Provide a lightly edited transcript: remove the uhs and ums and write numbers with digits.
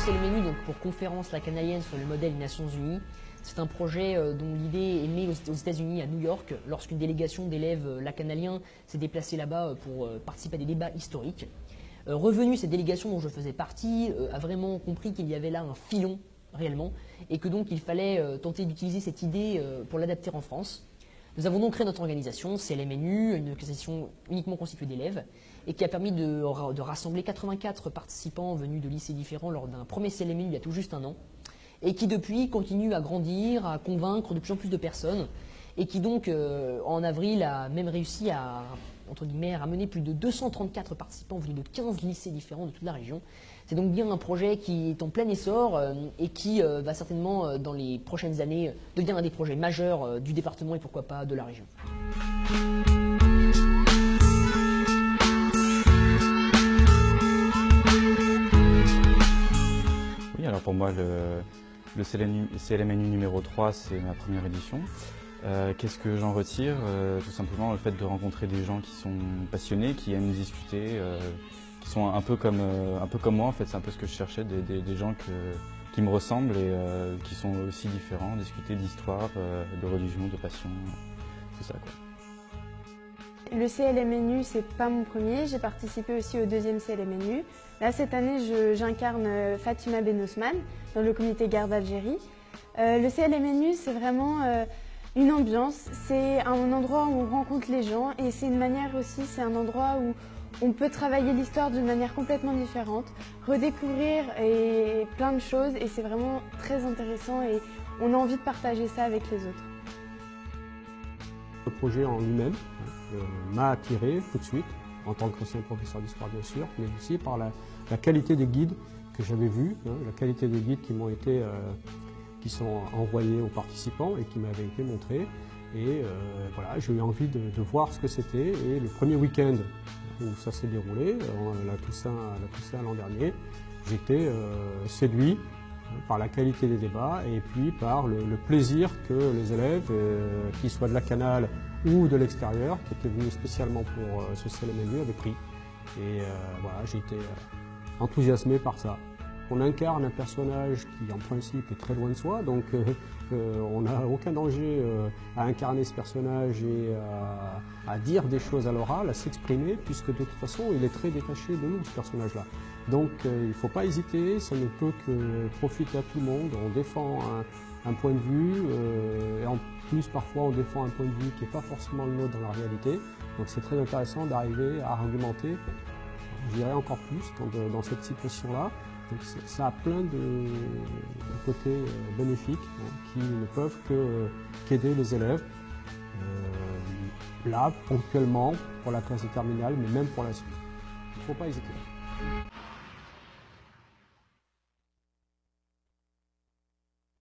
CLMNU, donc pour Conférence lacanalienne sur le modèle des Nations Unies, c'est un projet dont l'idée est née aux États-Unis, à New York, lorsqu'une délégation d'élèves lacanaliens s'est déplacée là-bas pour participer à des débats historiques. Revenu, cette délégation dont je faisais partie a vraiment compris qu'il y avait là un filon réellement et que donc il fallait tenter d'utiliser cette idée pour l'adapter en France. Nous avons donc créé notre organisation, CLMNU, une organisation uniquement constituée d'élèves et qui a permis de rassembler 84 participants venus de lycées différents lors d'un premier CLMNU il y a tout juste un an et qui depuis continue à grandir, à convaincre de plus en plus de personnes et qui donc en avril a même réussi à, entre guillemets, ramener plus de 234 participants venus de 15 lycées différents de toute la région. C'est donc bien un projet qui est en plein essor et qui va certainement dans les prochaines années devenir un des projets majeurs du département et pourquoi pas de la région. Oui, alors pour moi le CLMNU numéro 3 c'est ma première édition. Qu'est-ce que j'en retire? Tout simplement le fait de rencontrer des gens qui sont passionnés, qui aiment discuter, qui sont un peu comme moi en fait, c'est un peu ce que je cherchais, des gens qui me ressemblent et qui sont aussi différents, discuter d'histoire, de religion, de passion, tout ça quoi. Le CLMNU, c'est pas mon premier, j'ai participé aussi au deuxième CLMNU. Là, cette année, j'incarne Fatima Ben Osman dans le comité Garde Algérie. Le CLMNU, c'est vraiment une ambiance, c'est un endroit où on rencontre les gens et c'est une manière aussi, c'est un endroit où on peut travailler l'histoire d'une manière complètement différente, redécouvrir plein de choses et c'est vraiment très intéressant et on a envie de partager ça avec les autres. Le projet en lui-même m'a attiré tout de suite, en tant qu'ancien professeur d'histoire bien sûr, mais aussi par la qualité des guides que j'avais vus, la qualité des guides qui sont envoyés aux participants et qui m'avaient été montrés. Et voilà, j'ai eu envie de voir ce que c'était. Et le premier week-end où ça s'est déroulé, la Toussaint l'an dernier, j'étais séduit par la qualité des débats et puis par le plaisir que les élèves, qu'ils soient de la Canale ou de l'extérieur, qui étaient venus spécialement pour ce CLMNU, avaient pris. Et voilà, j'ai été enthousiasmé par ça. On incarne un personnage qui en principe est très loin de soi, donc on n'a aucun danger à incarner ce personnage et à dire des choses à l'oral, à s'exprimer, puisque de toute façon il est très détaché de nous ce personnage-là. Donc il ne faut pas hésiter, ça ne peut que profiter à tout le monde, on défend un point de vue, et en plus parfois on défend un point de vue qui n'est pas forcément le nôtre dans la réalité, donc c'est très intéressant d'arriver à argumenter, je dirais encore plus dans cette situation-là. Donc ça a plein de côtés bénéfiques qui ne peuvent qu'aider les élèves, là ponctuellement pour la classe de terminale, mais même pour la suite. Il ne faut pas hésiter.